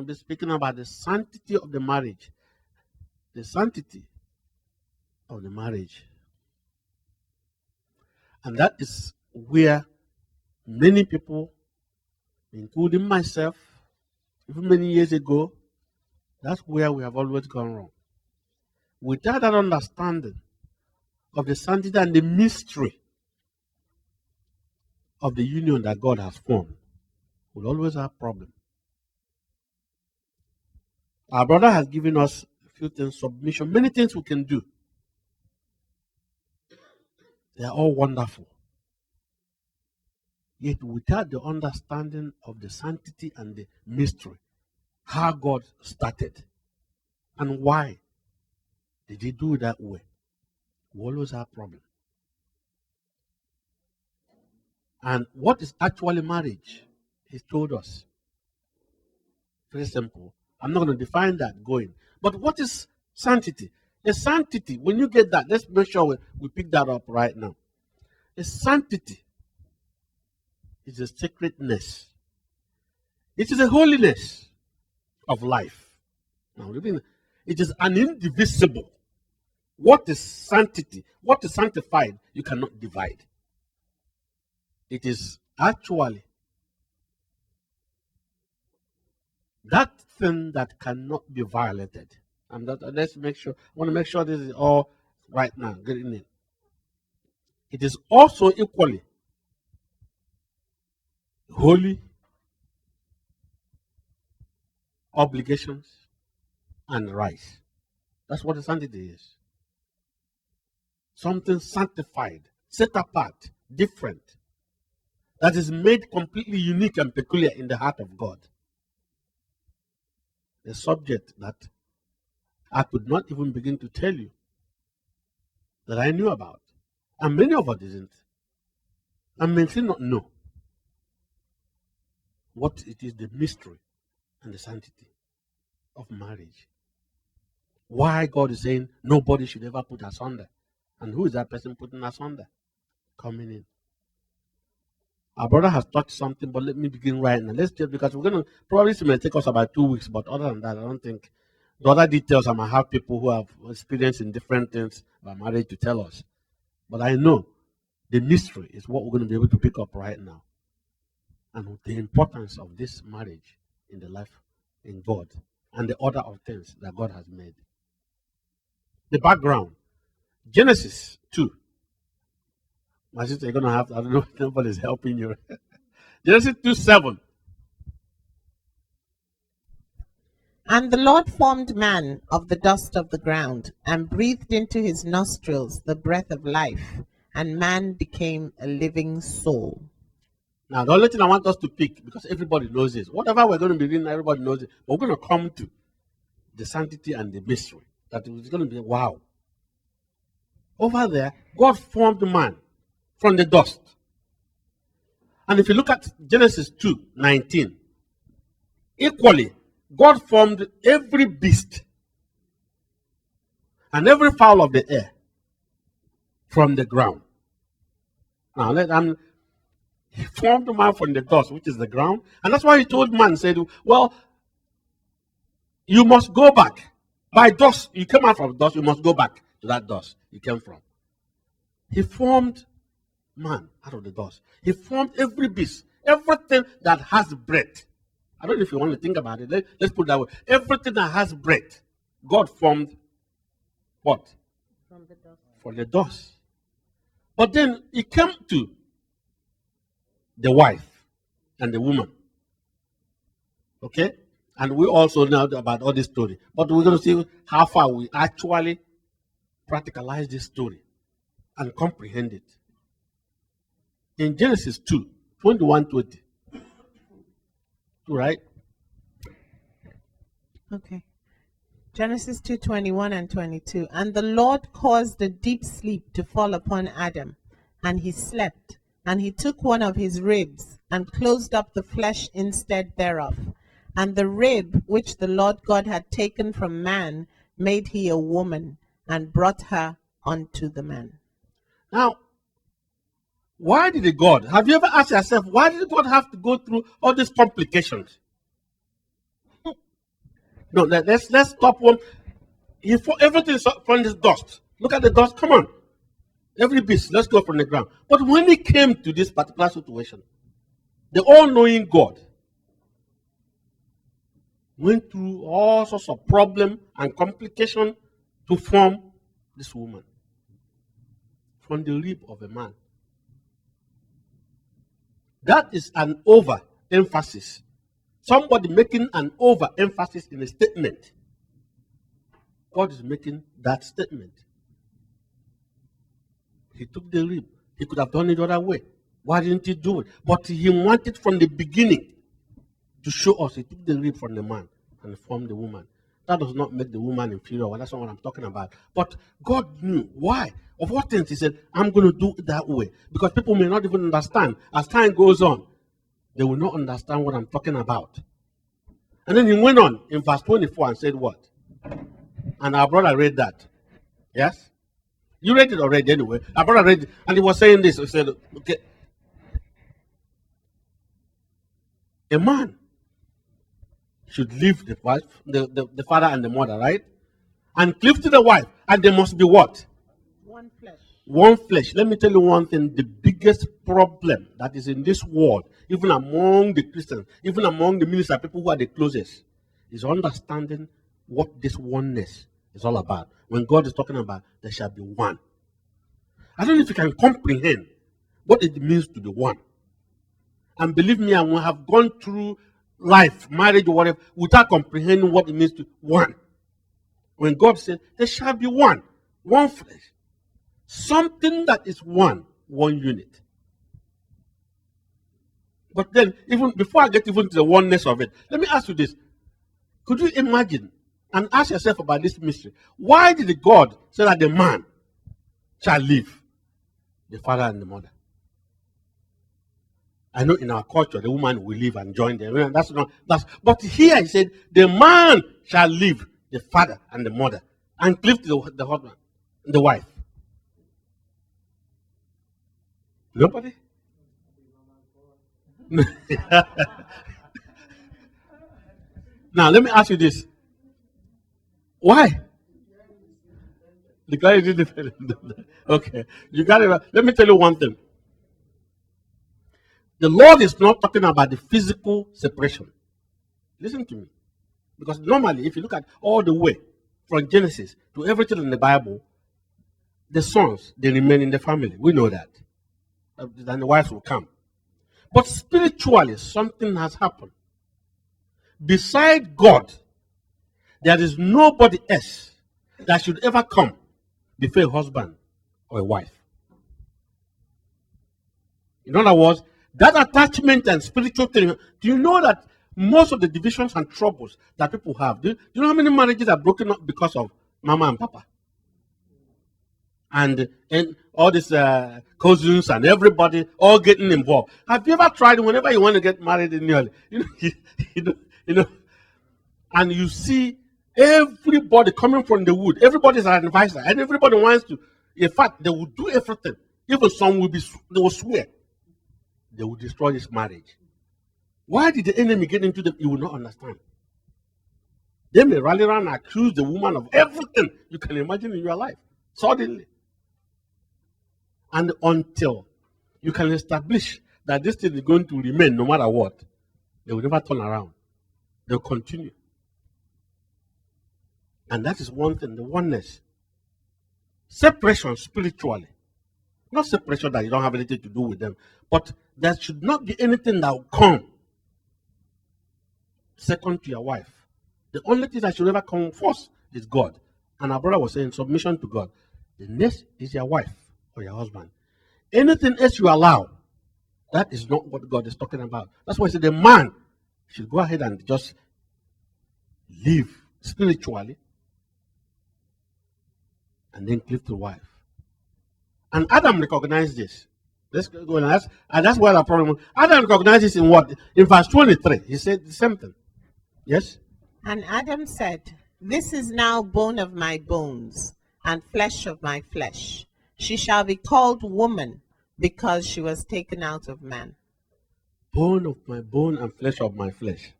be speaking about the sanctity of the marriage. The sanctity of the marriage. And that is where many people, including myself, even many years ago, that's where we have always gone wrong. Without that understanding of the sanctity and the mystery of the union that God has formed, we'll always have problems. Our brother has given us a few things, submission, many things we can do. They are all wonderful. Yet without the understanding of the sanctity and the mystery, how God started and why did he do it that way, we always have problems. And what is actually marriage? He told us. Very simple. I'm not going to define that going. But what is sanctity? A sanctity, when you get that, let's make sure we pick that up right now. A sanctity is a sacredness. It is a holiness of life. Now, it is an indivisible. What is sanctity? What is sanctified? You cannot divide. It is actually that thing that cannot be violated. And let's make sure, I want to make sure this is all right now. Get in it. It is also equally holy, obligations, and rights. That's what the sanctity is. Something sanctified, set apart, different, that is made completely unique and peculiar in the heart of God. A subject that I could not even begin to tell you that I knew about. And many of us didn't. And may still not know what it is, the mystery and the sanctity of marriage. Why God is saying nobody should ever put asunder. And who is that person putting asunder? Coming in. Our brother has touched something, but let me begin right now. Let's just, because we're going to, probably it may take us about 2 weeks, but other than that, I don't think, the other details I might have people who have experience in different things about marriage to tell us. But I know the mystery is what we're going to be able to pick up right now. And the importance of this marriage in the life in God and the order of things that God has made. The background. Genesis 2. My sister, you're going to have, I don't know if nobody's helping you. Genesis 2:7. And the Lord formed man of the dust of the ground, and breathed into his nostrils the breath of life, and man became a living soul. Now, the only thing I want us to pick, because everybody knows this, whatever we're going to be reading, everybody knows it, but we're going to come to the sanctity and the mystery. That is going to be, wow. Over there, God formed man from the dust. And if you look at Genesis 2:19, equally, God formed every beast and every fowl of the air from the ground. Now, he formed man from the dust, which is the ground. And that's why he told man, said, well, you must go back. By dust, you came out from dust, you must go back to that dust you came from. He formed man out of the dust. He formed every beast, everything that has breath. I don't know if you want to think about it. Let's put it that way. Everything that has breath, God formed what? From the dust. From the dust. But then he came to the wife and the woman. Okay? And we also know about all this story. But we're going to see how far we actually practicalize this story and comprehend it. In Genesis 2:21-20. Right? Okay. Genesis 2:21 and 22. And the Lord caused a deep sleep to fall upon Adam, and he slept. And he took one of his ribs, and closed up the flesh instead thereof. And the rib which the Lord God had taken from man made he a woman, and brought her unto the man. Now, why did God, have you ever asked yourself, why did God have to go through all these complications? No, let's stop one. Everything is from this dust. Look at the dust. Come on. Every beast, let's go from the ground. But when it came to this particular situation, the all-knowing God went through all sorts of problems and complications to form this woman from the rib of a man. That is an over-emphasis. Somebody making an over-emphasis in a statement. God is making that statement. He took the rib. He could have done it the other way. Why didn't he do it? But he wanted from the beginning to show us. He took the rib from the man and formed the woman. That does not make the woman inferior. Well, that's not what I'm talking about. But God knew. Why? Of what things? He said, I'm going to do it that way. Because people may not even understand. As time goes on, they will not understand what I'm talking about. And then he went on in verse 24 and said what? And our brother read that. Yes? You read it already anyway. Our brother read it. And he was saying this. He said, okay. A man should leave the wife, the father and the mother, right? And cleave to the wife. And they must be what? One flesh. One flesh. Let me tell you one thing. The biggest problem that is in this world, even among the Christians, even among the ministers, people who are the closest, is understanding what this oneness is all about. When God is talking about there shall be one. I don't know if you can comprehend what it means to be one. And believe me, I will have gone through life, marriage or whatever, without comprehending what it means to one. When God said, there shall be one flesh. Something that is one unit. But then, even before I get even to the oneness of it, let me ask you this. Could you imagine and ask yourself about this mystery? Why did God say that the man shall leave the father and the mother? I know in our culture the woman will leave and join them. But here he said the man shall leave the father and the mother and cleave to the husband, the wife. Nobody? Now let me ask you this. Why? The guy didn't. Okay, you got it. Let me tell you one thing. The Lord is not talking about the physical separation. Listen to me. Because normally, if you look at all the way from Genesis to everything in the Bible, the sons, they remain in the family. We know that. Then the wives will come. But spiritually, something has happened. Beside God, there is nobody else that should ever come before a husband or a wife. In other words, that attachment and spiritual thing, do you know that most of the divisions and troubles that people have, do you know how many marriages are broken up because of mama and papa? And all these cousins and everybody all getting involved. Have you ever tried whenever you want to get married in your, you know, and you see everybody coming from the wood, everybody is an advisor, and everybody wants to, in fact, they will do everything. Even some they will swear. They will destroy this marriage. Why did the enemy get into them? You will not understand. They may rally around and accuse the woman of everything you can imagine in your life. Suddenly. And until you can establish that this thing is going to remain no matter what, they will never turn around. They'll continue. And that is one thing, the oneness. Separation spiritually. Not separation that you don't have anything to do with them, but there should not be anything that will come second to your wife. The only thing that should ever come first is God. And our brother was saying submission to God. The next is your wife or your husband. Anything else you allow, that is not what God is talking about. That's why he said the man should go ahead and just live spiritually and then cleave to the wife. And Adam recognized this. Let's go and that's why the problem. Adam recognizes in what? In verse 23. He said the same thing. Yes? And Adam said, "This is now bone of my bones and flesh of my flesh. She shall be called woman because she was taken out of man." Bone of my bone and flesh of my flesh.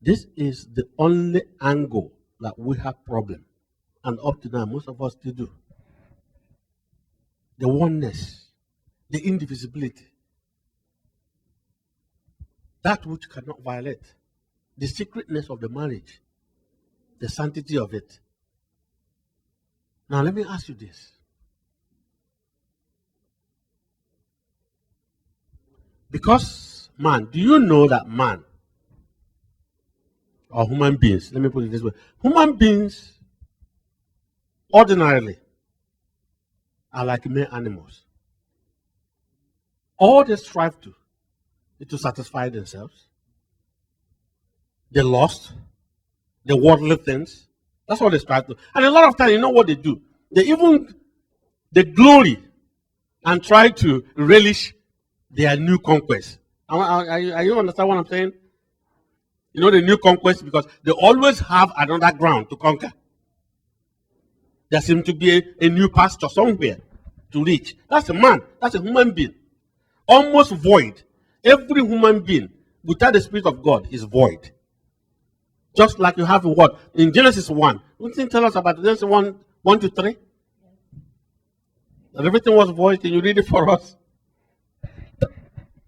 This is the only angle that we have problem. And up to now, most of us still do. The oneness, the indivisibility. That which cannot violate. The secretness of the marriage. The sanctity of it. Now let me ask you this. Because man, do you know that man or human beings, let me put it this way, human beings ordinarily are like mere animals. All they strive to is to satisfy themselves, the lust, the worldly things. That's what they strive to. And a lot of times, you know what they do? They glory and try to relish their new conquest. Are you understand what I'm saying? You know the new conquest because they always have another ground to conquer. There seems to be a new pasture somewhere to reach. That's a man. That's a human being. Almost void. Every human being without the Spirit of God is void. Just like you have a word in Genesis 1. What can you tell us about Genesis 1 to 3? That everything was void. Can you read it for us?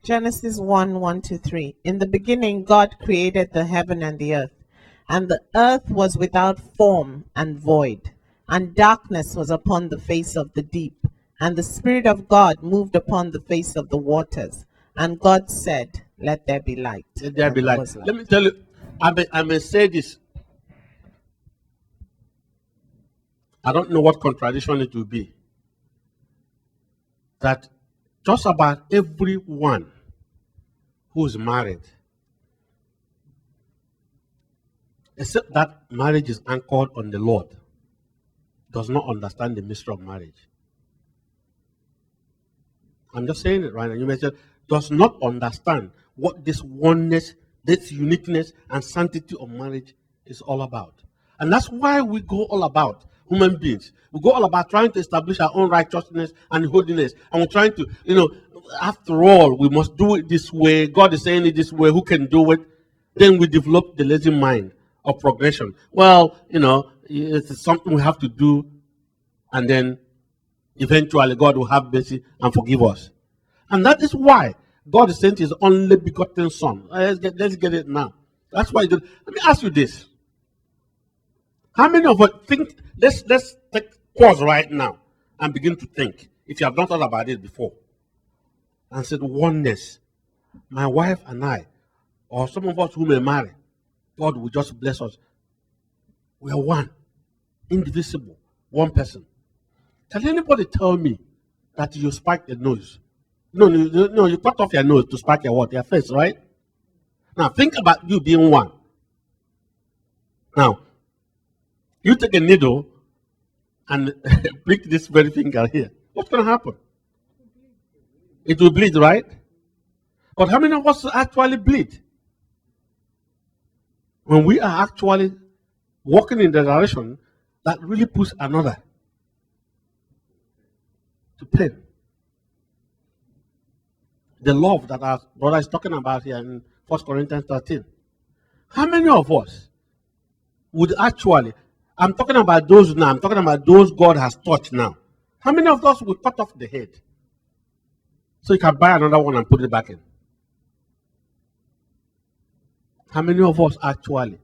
Genesis 1 to 3. In the beginning, God created the heaven and the earth was without form and void, and darkness was upon the face of the deep, and the Spirit of God moved upon the face of the waters. And God said, "Let there be light." Let there be light. Let me tell you, I may say this. I don't know what contradiction it will be. That just about everyone who is married, except that marriage is anchored on the Lord, does not understand the mystery of marriage. I'm just saying it right now. You may say, does not understand what this oneness, this uniqueness, and sanctity of marriage is all about. And that's why we go all about human beings. We go all about trying to establish our own righteousness and holiness. And we're trying to, after all, we must do it this way. God is saying it this way. Who can do it? Then we develop the lazy mind of progression. Well, it's something we have to do. And then eventually God will have mercy and forgive us. And that is why God sent his only begotten son. Let's get it now. That's why let me ask you this. How many of us think, let's take pause right now and begin to think, if you have not thought about it before, and said oneness, my wife and I, or some of us who may marry, God will just bless us. We are one, indivisible, one person. Can anybody tell me that you spiked your nose? No, you cut off your nose to spark your what? Your face, right? Now think about you being one. Now, you take a needle and prick this very finger here. What's going to happen? It will bleed, right? But how many of us actually bleed? When we are actually walking in the direction that really puts another to pain. The love that our brother is talking about here in 1 Corinthians 13. How many of us would actually, I'm talking about those now, I'm talking about those God has touched now. How many of us would cut off the head so you can buy another one and put it back in? How many of us actually?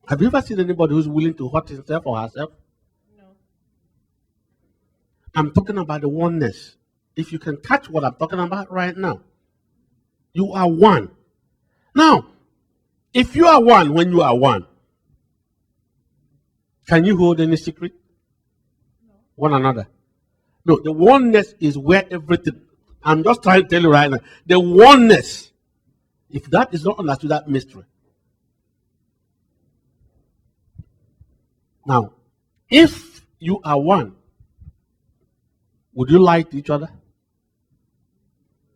Have you ever seen anybody who's willing to hurt himself or herself? No. I'm talking about the oneness. If you can catch what I'm talking about right now, you are one. Now, if you are one when you are one, can you hold any secret? No. One another. No, the oneness is where everything. I'm just trying to tell you right now. The oneness, if that is not understood, that mystery. Now, if you are one, would you lie to each other?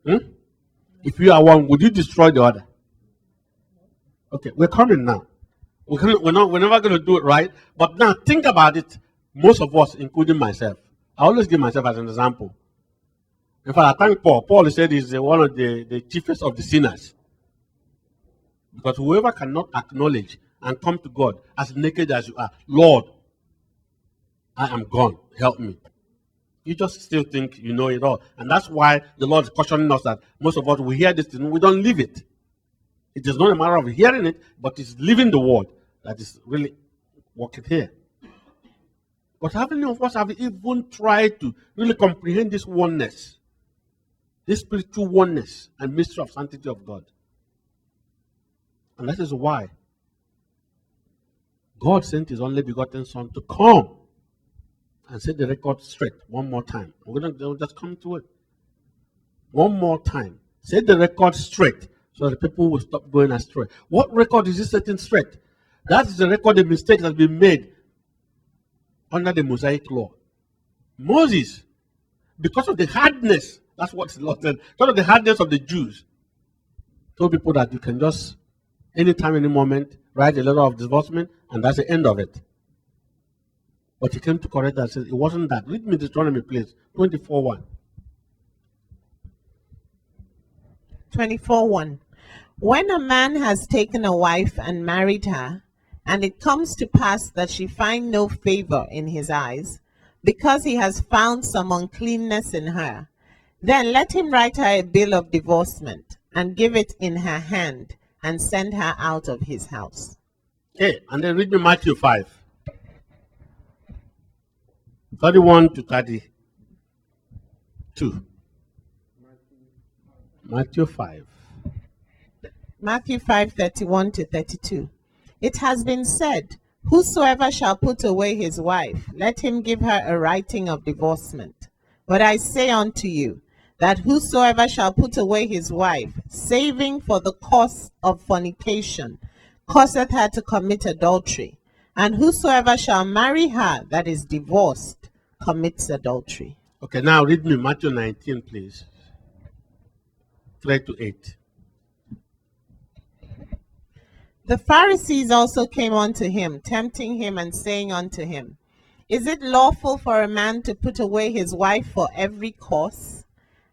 If you are one, would you destroy the other? Okay, we're coming now. We're never going to do it right. But now think about it. Most of us, including myself, I always give myself as an example. In fact, I thank Paul. Paul said he's one of the chiefest of the sinners. Because whoever cannot acknowledge and come to God as naked as you are, Lord, I am gone, help me. You just still think you know it all. And that's why the Lord is cautioning us that most of us, we hear this thing, we don't live it. It is not a matter of hearing it, but it's living the word that is really working here. But how many of us have even tried to really comprehend this oneness, this spiritual oneness and mystery of sanctity of God? And that is why God sent his only begotten Son to come and set the record straight one more time. We're going to just come to it. One more time. Set the record straight so that people will stop going astray. What record is he setting straight? That is the record of mistakes that have been made under the Mosaic law. Moses, because of the hardness, that's what the Lord said, because of the hardness of the Jews, told people that you can just, anytime, any moment, write a letter of divorcement, and that's the end of it. But he came to correct that and said, it wasn't that. Read me Deuteronomy, please. 24:1. 24:1. When a man has taken a wife and married her, and it comes to pass that she find no favor in his eyes, because he has found some uncleanness in her, then let him write her a bill of divorcement, and give it in her hand, and send her out of his house. Okay, and then read me Matthew 5. 31 to 32. Matthew 5. Matthew 5:31 to 32. It has been said, whosoever shall put away his wife, let him give her a writing of divorcement. But I say unto you, that whosoever shall put away his wife, saving for the cause of fornication, causeth her to commit adultery. And whosoever shall marry her that is divorced, commits adultery. Okay, now read me Matthew 19, please. 3 to 8. The Pharisees also came unto him, tempting him and saying unto him, is it lawful for a man to put away his wife for every cause?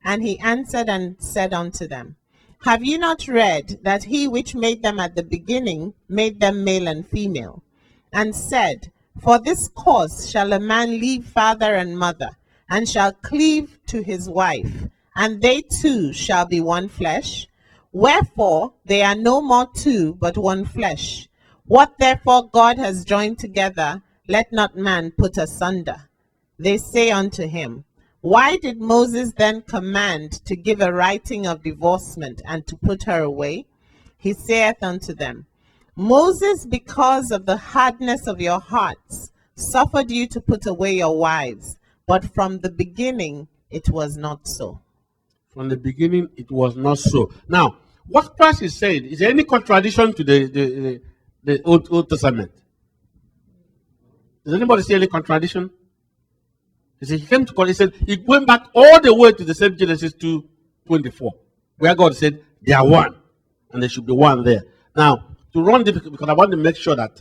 And he answered and said unto them, have you not read that he which made them at the beginning made them male and female? And said, for this cause shall a man leave father and mother, and shall cleave to his wife, and they two shall be one flesh? Wherefore they are no more two, but one flesh. What therefore God has joined together, let not man put asunder. They say unto him, why did Moses then command to give a writing of divorcement, and to put her away? He saith unto them, Moses, because of the hardness of your hearts, suffered you to put away your wives, but from the beginning it was not so. From the beginning, it was not so. Now, what Christ is saying, is there any contradiction to the Old Testament? Does anybody see any contradiction? He said, he came to God, he said, he went back all the way to the same Genesis 2:24, where God said, they are one, and there should be one there. Now, to run this, because I want to make sure that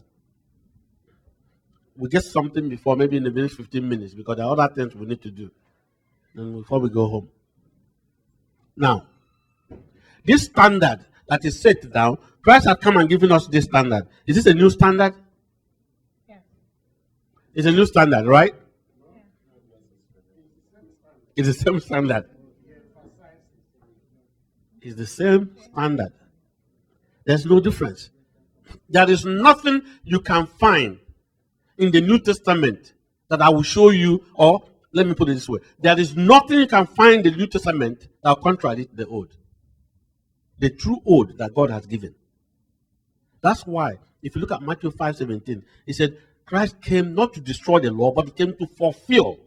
we get something before, maybe in the next 15 minutes, because there are other things we need to do before we go home. Now, this standard that is set down, Christ has come and given us this standard. Is this a new standard? Yeah. It's a new standard, right? Yeah. It's the same standard. It's the same standard. There's no difference. There is nothing you can find in the New Testament that I will show you, or let me put it this way. There is nothing you can find in the New Testament that will contradict the Old. The true Old that God has given. That's why, if you look at Matthew 5:17, he said, Christ came not to destroy the law, but he came to fulfill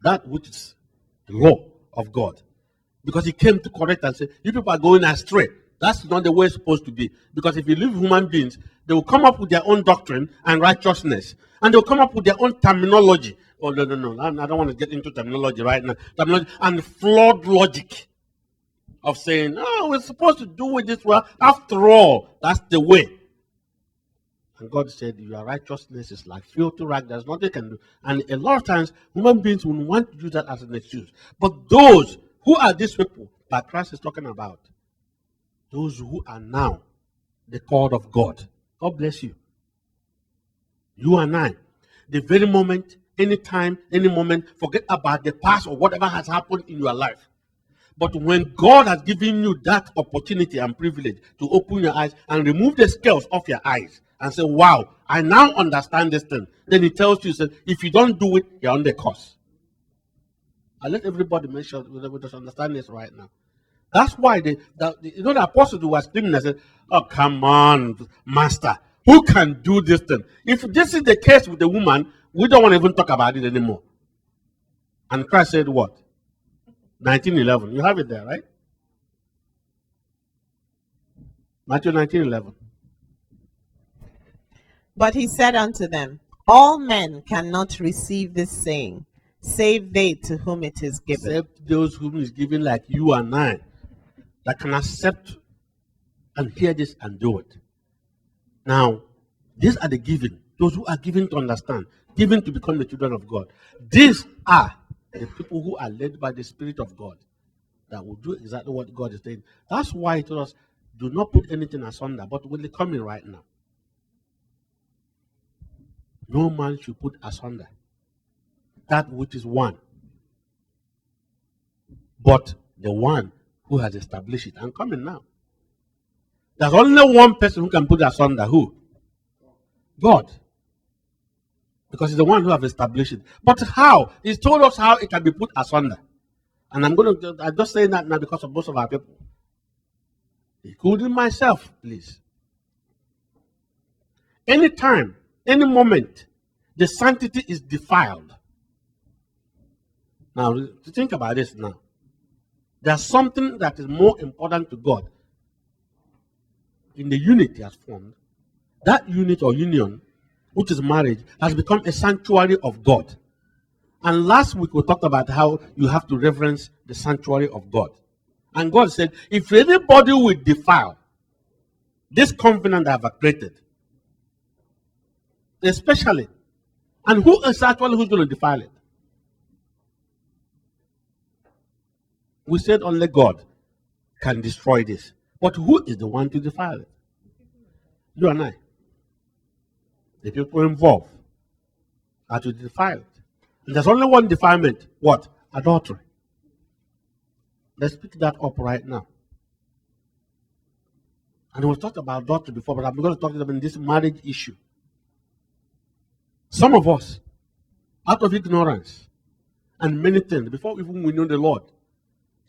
that which is the law of God. Because he came to correct and say, you people are going astray. That's not the way it's supposed to be. Because if you leave human beings, they will come up with their own doctrine and righteousness. And they will come up with their own terminology. Oh, no. I don't want to get into terminology right now. Terminology and flawed logic of saying, oh, we're supposed to do it this way. After all, that's the way. And God said, your righteousness is like filthy rag. There's nothing you can do. And a lot of times, human beings will want to use that as an excuse. But those Who are these people that Christ is talking about? Those who are now the called of God. God bless you. You and I. The very moment, anytime, any moment, forget about the past or whatever has happened in your life. But when God has given you that opportunity and privilege to open your eyes and remove the scales off your eyes and say, wow, I now understand this thing. Then he tells you, if you don't do it, you're on the curse. I let everybody make sure we just understand this right now. That's why the apostles who were screaming and said, oh, come on, master, who can do this thing? If this is the case with the woman, we don't want to even talk about it anymore. And Christ said what? 19:11. You have it there, right? Matthew 19:11. But he said unto them, all men cannot receive this saying, save they to whom it is given. Except those whom is given, like you and I, that can accept and hear this and do it. Now, these are the given, those who are given to understand, given to become the children of God. These are the people who are led by the Spirit of God that will do exactly what God is saying. That's why he told us, do not put anything asunder, but will it come in right now? No man should put asunder that which is one, but the one who has established it. I'm coming now. There's only one person who can put asunder. Who? God. Because he's the one who has established it. But how? He's told us how it can be put asunder. And I'm just saying that now because of most of our people. Including myself, please. Anytime, any moment, the sanctity is defiled. Now, to think about this now. There's something that is more important to God. In the unit he has formed, that unit or union, which is marriage, has become a sanctuary of God. And last week we talked about how you have to reverence the sanctuary of God. And God said, if anybody will defile this covenant that I have created, especially, and who is actually who's going to defile it? We said only God can destroy this. But who is the one to defile it? You and I. The people involved are to defile it. And there's only one defilement. What? Adultery. Let's pick that up right now. And we've talked about adultery before, but I'm going to talk to them in this marriage issue. Some of us, out of ignorance and many things, before even we know the Lord,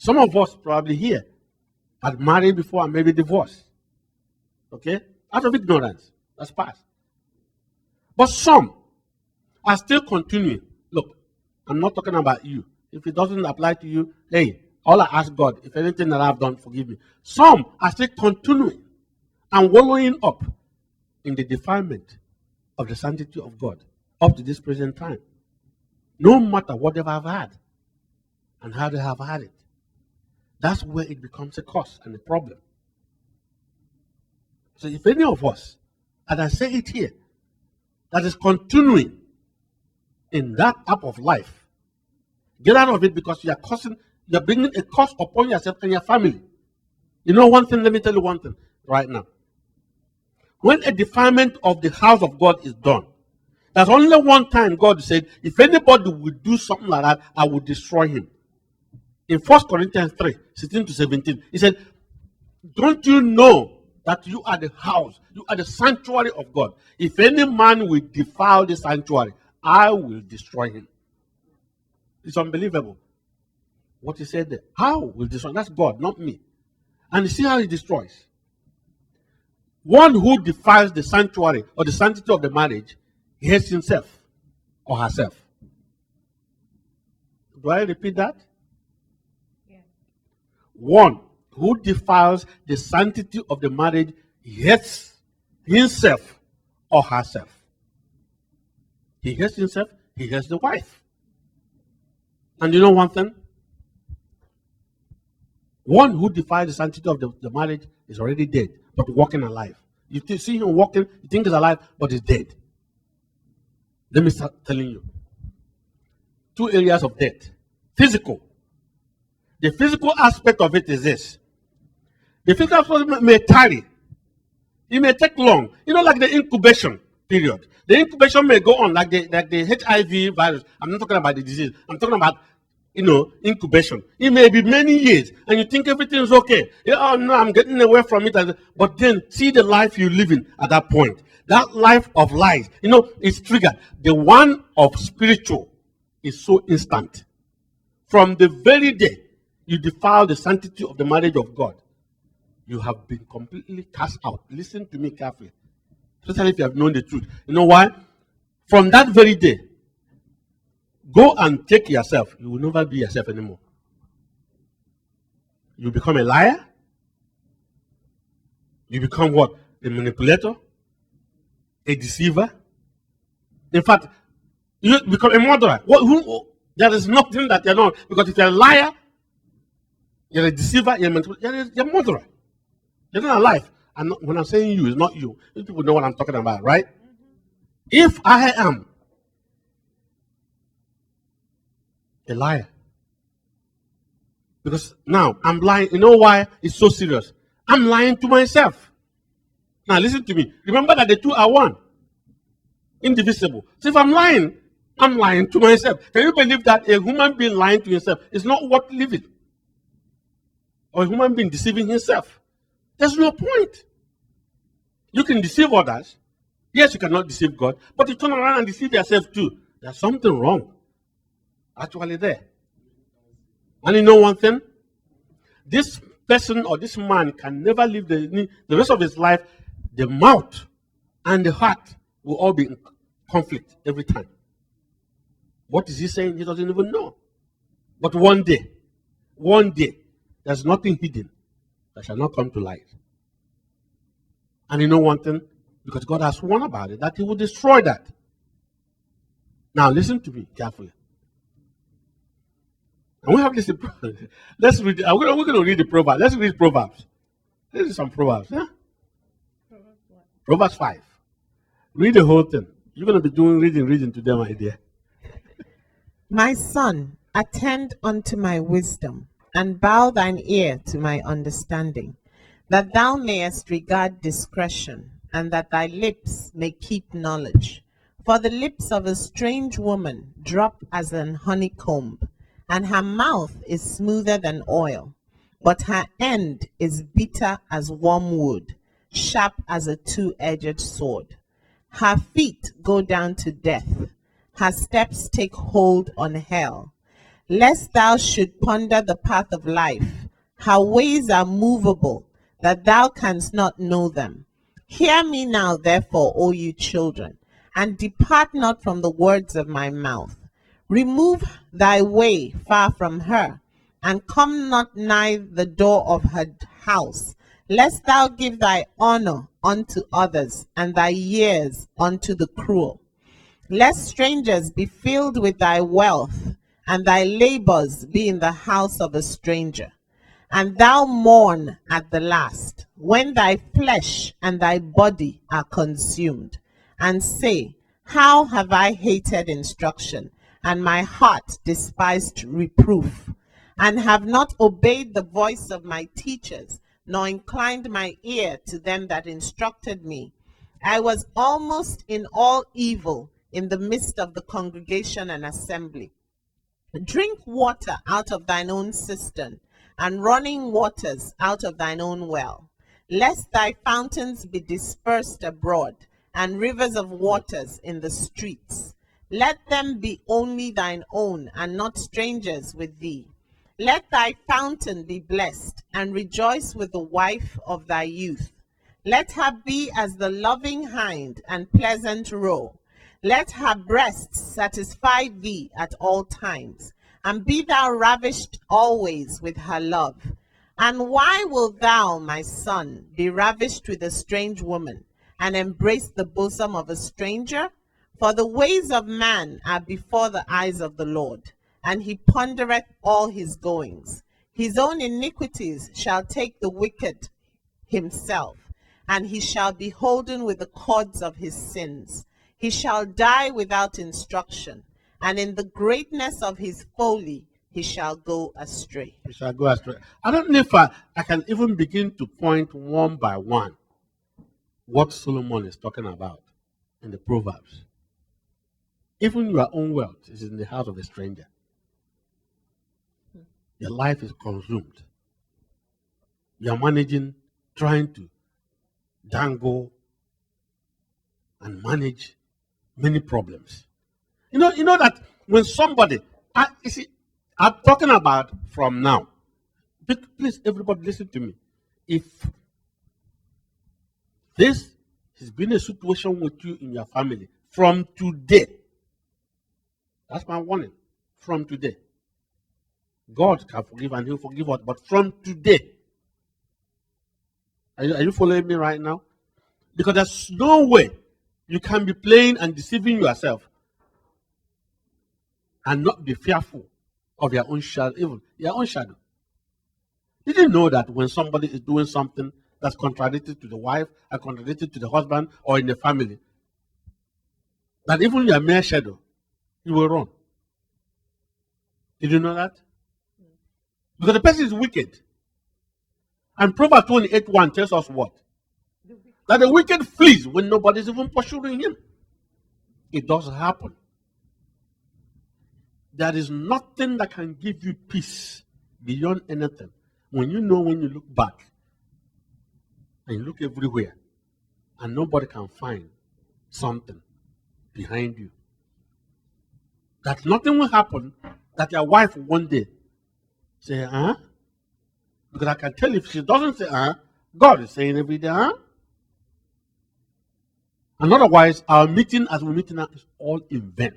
some of us probably here had married before and maybe divorced. Okay? Out of ignorance. That's past. But some are still continuing. Look, I'm not talking about you. If it doesn't apply to you, hey, all I ask God, if anything that I've done, forgive me. Some are still continuing and wallowing up in the defilement of the sanctity of God up to this present time. No matter what they have had and how they have had it. That's where it becomes a cause and a problem. So if any of us, and I say it here, that is continuing in that type of life, get out of it because you're bringing a curse upon yourself and your family. You know one thing, let me tell you one thing right now. When a defilement of the house of God is done, there's only one time God said, if anybody will do something like that, I will destroy him. In 1 Corinthians 3, 16 to 17, he said, don't you know that you are the house, you are the sanctuary of God? If any man will defile the sanctuary, I will destroy him. It's unbelievable. What he said there. How will destroy? That's God, not me. And you see how he destroys. One who defiles the sanctuary or the sanctity of the marriage, he hates himself or herself. Do I repeat that? One who defiles the sanctity of the marriage hates himself or herself. He hates himself, he hates the wife. And you know one thing? One who defies the sanctity of the marriage is already dead, but walking alive. You see him walking, you think he's alive, but he's dead. Let me start telling you. 2 areas of death. Physical. The physical aspect of it is this. The physical aspect may tarry. It may take long. Like the incubation period. The incubation may go on like the HIV virus. I'm not talking about the disease. I'm talking about, incubation. It may be many years, and you think everything is okay. Oh no, I'm getting away from it. But then see the life you live in at that point. That life of lies, is triggered. The one of spiritual is so instant. From the very day you defile the sanctity of the marriage of God, you have been completely cast out. Listen to me carefully. Especially if you have known the truth. You know why? From that very day, go and take yourself. You will never be yourself anymore. You become a liar. You become what? A manipulator. A deceiver. In fact, you become a murderer. There is nothing that you're not. Because if you're a liar, you're a deceiver, you're a murderer. You're not alive. When I'm saying you, it's not you. You people know what I'm talking about, right? If I am a liar, because now I'm lying. You know why it's so serious? I'm lying to myself. Now listen to me. Remember that the two are one. Indivisible. So if I'm lying to myself. Can you believe that a human being lying to himself is not worth living? Or a human being deceiving himself? There's no point. You can deceive others. Yes, you cannot deceive God. But you turn around and deceive yourself too. There's something wrong actually there. And you know one thing? This person or this man can never live the rest of his life. The mouth and the heart will all be in conflict every time. What is he saying? He doesn't even know. But one day, there's nothing hidden that shall not come to light. And you know one thing? Because God has sworn about it, that he will destroy that. Now listen to me carefully. And we have this. Let's read. We're going to read the Proverbs. Let's read Proverbs. Let's read some Proverbs. Huh? Proverbs 5. Read the whole thing. You're going to be doing reading today, my dear. My son, attend unto my wisdom, and bow thine ear to my understanding, that thou mayest regard discretion, and that thy lips may keep knowledge. For the lips of a strange woman drop as an honeycomb, and her mouth is smoother than oil, but her end is bitter as wormwood, sharp as a two-edged sword. Her feet go down to death, her steps take hold on hell. Lest thou should ponder the path of life, her ways are movable, that thou canst not know them. Hear me now, therefore, O you children, and depart not from the words of my mouth. Remove thy way far from her, and come not nigh the door of her house, lest thou give thy honor unto others, and thy years unto the cruel. Lest strangers be filled with thy wealth, and thy labors be in the house of a stranger. And thou mourn at the last, when thy flesh and thy body are consumed, and say, how have I hated instruction, and my heart despised reproof, and have not obeyed the voice of my teachers, nor inclined my ear to them that instructed me. I was almost in all evil in the midst of the congregation and assembly. Drink water out of thine own cistern, and running waters out of thine own well, lest thy fountains be dispersed abroad, and rivers of waters in the streets. Let them be only thine own, and not strangers with thee. Let thy fountain be blessed, and rejoice with the wife of thy youth. Let her be as the loving hind and pleasant roe. Let her breasts satisfy thee at all times, and be thou ravished always with her love. And why wilt thou, my son, be ravished with a strange woman, and embrace the bosom of a stranger? For the ways of man are before the eyes of the Lord, and he pondereth all his goings. His own iniquities shall take the wicked himself, and he shall be holden with the cords of his sins. He shall die without instruction, and in the greatness of his folly he shall go astray. We shall go astray. I don't know if I can even begin to point one by one what Solomon is talking about in the Proverbs. Even your own wealth is in the house of a stranger. Your life is consumed. You are managing, trying to dangle and manage many problems. You know that when somebody, you see, I'm talking about from now. Please, everybody, listen to me. If this has been a situation with you in your family from today, that's my warning. From today, God can forgive and He'll forgive us. But from today, are you following me right now? Because there's no way you can be playing and deceiving yourself and not be fearful of your own shadow, even your own shadow. Did you know that when somebody is doing something that's contradictory to the wife and contradictory to the husband or in the family, that even your mere shadow, you will run? Did you know that? Because the person is wicked. And Proverbs 28:1 tells us what? That the wicked flees when nobody's even pursuing him. It does happen. There is nothing that can give you peace beyond anything. When you look back and you look everywhere and nobody can find something behind you, that nothing will happen, that your wife one day say, because I can tell if she doesn't say, God is saying every day, And otherwise, our meeting as we're meeting now is all in vain.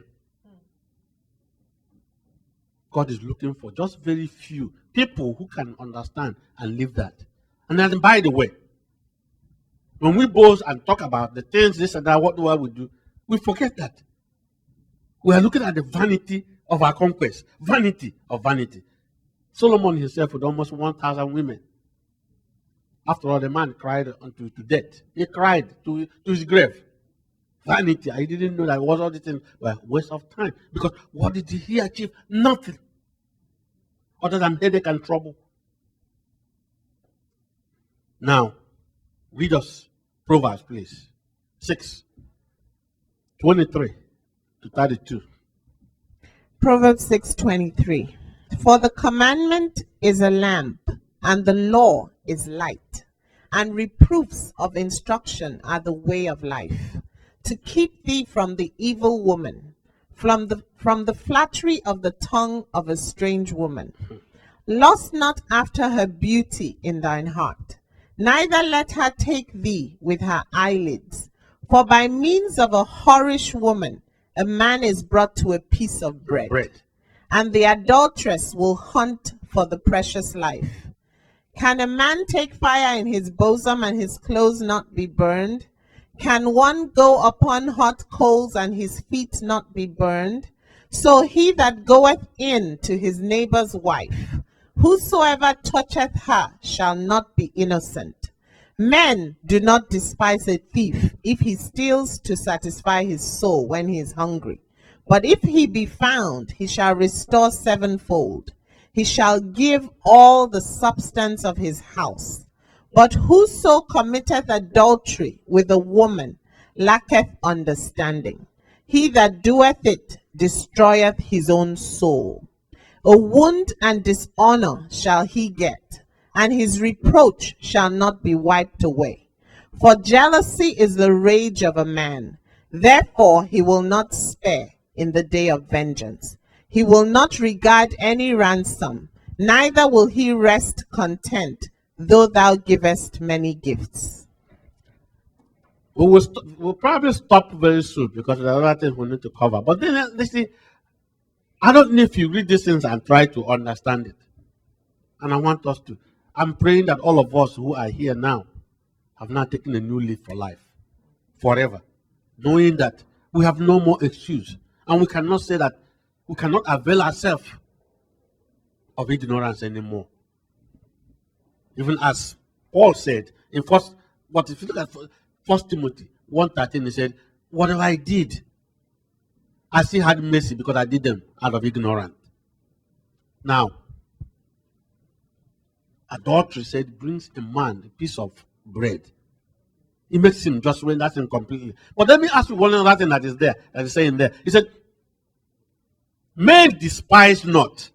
God is looking for just very few people who can understand and live that. And then, by the way, when we boast and talk about the things, this and that, what do I would do, we forget that. We are looking at the vanity of our conquest. Vanity of vanity. Solomon himself with almost 1,000 women. After all, the man cried unto death. He cried to his grave. Vanity. I didn't know that was all the things were waste of time. Because what did he achieve? Nothing. Other than headache and trouble. Now, read us Proverbs, please. 6:23-32. Proverbs 6:23. For the commandment is a lamp, and the law is light, and reproofs of instruction are the way of life, to keep thee from the evil woman, from the flattery of the tongue of a strange woman. Lust not after her beauty in thine heart, neither let her take thee with her eyelids. For by means of a whorish woman a man is brought to a piece of bread. And the adulteress will hunt for the precious life. Can a man take fire in his bosom and his clothes not be burned? Can one go upon hot coals and his feet not be burned? So he that goeth in to his neighbor's wife, whosoever toucheth her shall not be innocent. Men do not despise a thief if he steals to satisfy his soul when he is hungry. But if he be found, he shall restore sevenfold. He shall give all the substance of his house. But whoso committeth adultery with a woman lacketh understanding. He that doeth it destroyeth his own soul. A wound and dishonor shall he get, and his reproach shall not be wiped away. For jealousy is the rage of a man, therefore he will not spare in the day of vengeance. He will not regard any ransom, neither will he rest content, though thou givest many gifts. We'll probably stop very soon because there are other things we need to cover. But then, listen, I don't know if you read these things and try to understand it. And I want us to. I'm praying that all of us who are here now have now taken a new leaf for life, forever, knowing that we have no more excuse. And we cannot say that we cannot avail ourselves of ignorance anymore. Even as Paul said in but if you look at 1 Timothy 1:13, he said, whatever I did, I still had mercy because I did them out of ignorance. Now, adultery said brings a man a piece of bread. It makes him just render him completely. But let me ask you one other thing that is there, that is saying there. He said, men despise not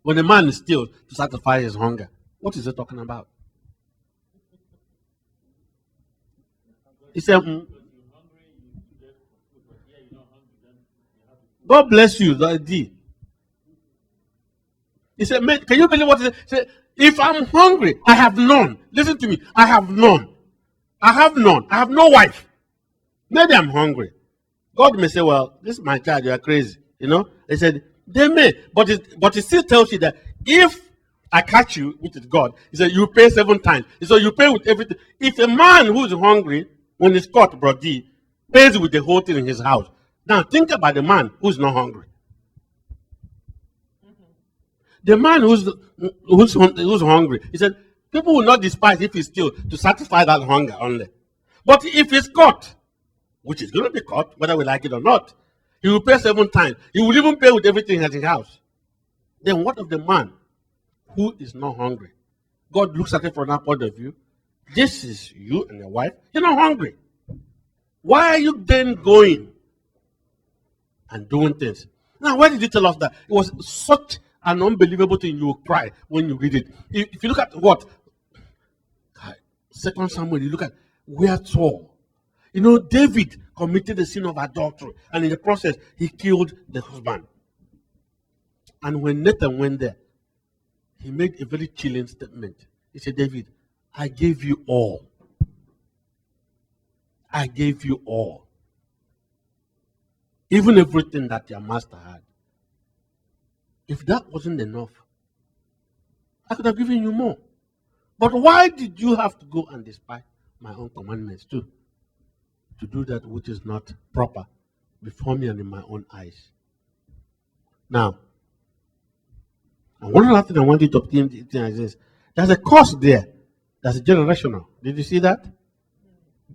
when a man is still to satisfy his hunger. What is he talking about? He said, God bless you, D. He said, man, can you believe what he said? He said, if I'm hungry, I have none. Listen to me. I have none. I have none. I have no wife. Maybe I'm hungry. God may say, well, this is my child, you are crazy. You know? He said, they may. But it still tells you that if I catch you, which is God, he said, you pay 7 times. So you pay with everything. If a man who is hungry, when he's caught, brody, pays with the whole thing in his house. Now think about the man who's not hungry. The man who's hungry, he said, people will not despise if he's still to satisfy that hunger only. But if he's caught, which is going to be caught, whether we like it or not, he will pay 7 times. He will even pay with everything at his house. Then what of the man who is not hungry? God looks at it from that point of view. This is you and your wife. You're not hungry. Why are you then going and doing things? Now, why did he tell us that? It was such an unbelievable thing. You will cry when you read it. If you look at what? 2 Samuel, you look at wherefore. You know, David committed the sin of adultery, and in the process, he killed the husband. And when Nathan went there, he made a very chilling statement. He said, David, I gave you all. I gave you all. Even everything that your master had. If that wasn't enough, I could have given you more. But why did you have to go and despise my own commandments too? To do that which is not proper before me and in my own eyes. Now, and one other thing I want you to obtain is this. There's a cost there. That's generational. Did you see that?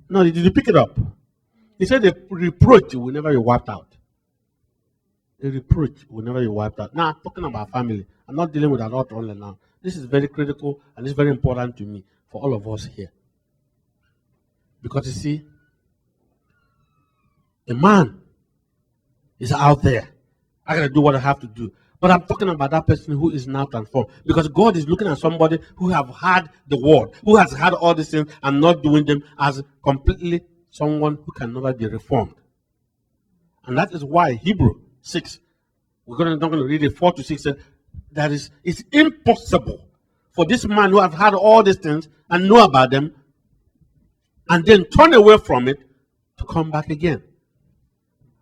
No, did you pick it up? He said the reproach will never be wiped out. A reproach will never be wiped out. Now, I'm talking about family. I'm not dealing with adultery only now. This is very critical and it's very important to me for all of us here. Because you see, a man is out there. I gotta do what I have to do. But I'm talking about that person who is now transformed. Because God is looking at somebody who have had the word, who has had all these things and not doing them, as completely someone who can never be reformed. And that is why Hebrew 6, we're not going to read it, 4 to 6, said that it's impossible for this man who have had all these things and know about them and then turn away from it to come back again.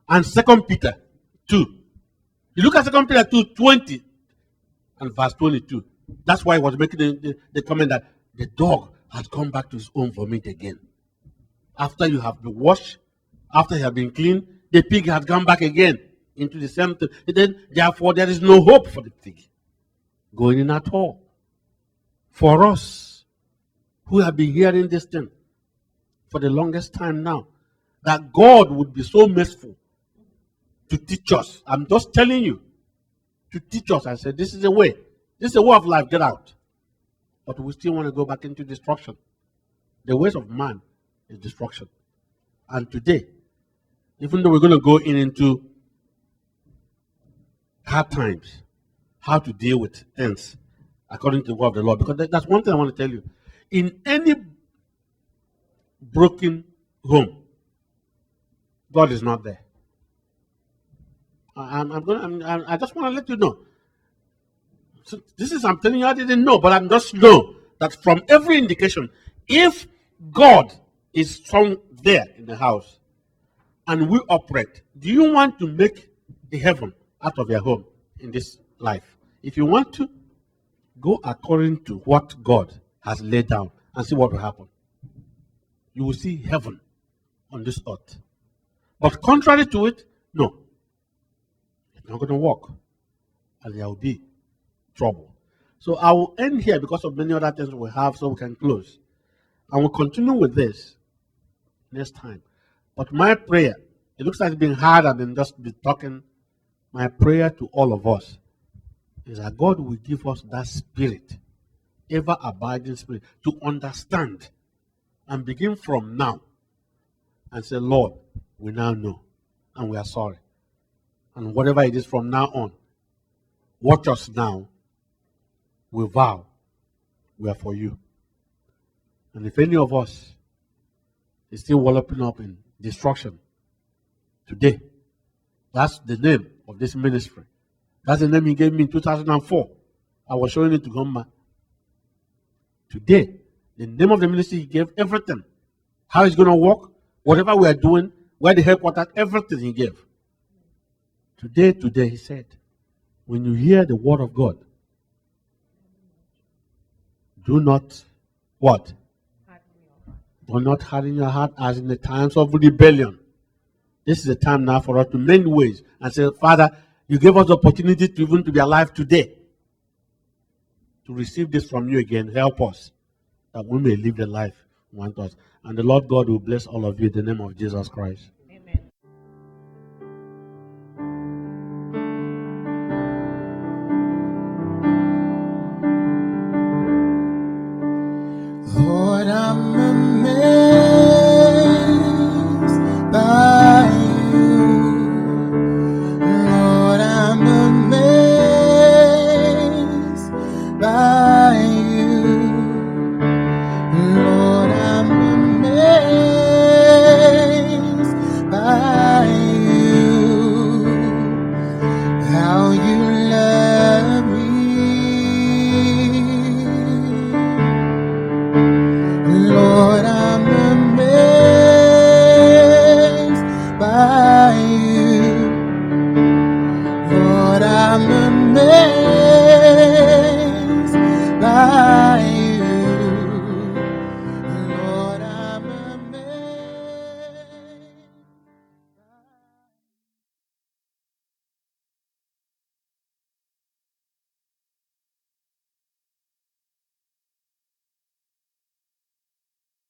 And 2 Peter 2. You look at 2 Peter 2:20 and verse 22. That's why he was making the comment that the dog has come back to his own vomit again. After you have been washed, after you have been cleaned, the pig has come back again into the same thing. Then, therefore, there is no hope for the pig going in at all. For us, who have been hearing this thing for the longest time now, that God would be so merciful to teach us. I'm just telling you, to teach us. I said, this is a way. This is a way of life. Get out. But we still want to go back into destruction. The ways of man is destruction. And today, even though we're going to go into hard times, how to deal with things according to the word of the Lord. Because that's one thing I want to tell you. In any broken home, God is not there. I just want to let you know. So this is, I'm telling you, I didn't know, but I just know that from every indication, if God is found there in the house and we operate, do you want to make a heaven out of your home in this life? If you want to, go according to what God has laid down and see what will happen. You will see heaven on this earth. But contrary to it, no. It's not going to work. And there will be trouble. So I will end here because of many other things we have so we can close. And we'll continue with this next time. But my prayer, it looks like it's been harder than just be talking. My prayer to all of us is that God will give us that spirit, ever abiding spirit, to understand and begin from now and say, Lord, we now know and we are sorry. And whatever it is from now on, watch us now. We vow we are for you. And if any of us is still wallowing up in destruction today, that's the name of this ministry. That's the name he gave me in 2004. I was showing it to Gomma. Today, the name of the ministry, he gave everything. How it's going to work, whatever we are doing, where the headquarters, everything he gave. Today, he said, when you hear the word of God, do not, what? Do not harden your heart as in the times of rebellion. This is the time now for us to mend ways and say, Father, you gave us the opportunity to even to be alive today. To receive this from you again, help us that we may live the life you want us. And the Lord God will bless all of you in the name of Jesus Christ. Amen. Lord, I'm amazed by you. Lord, I'm amazed by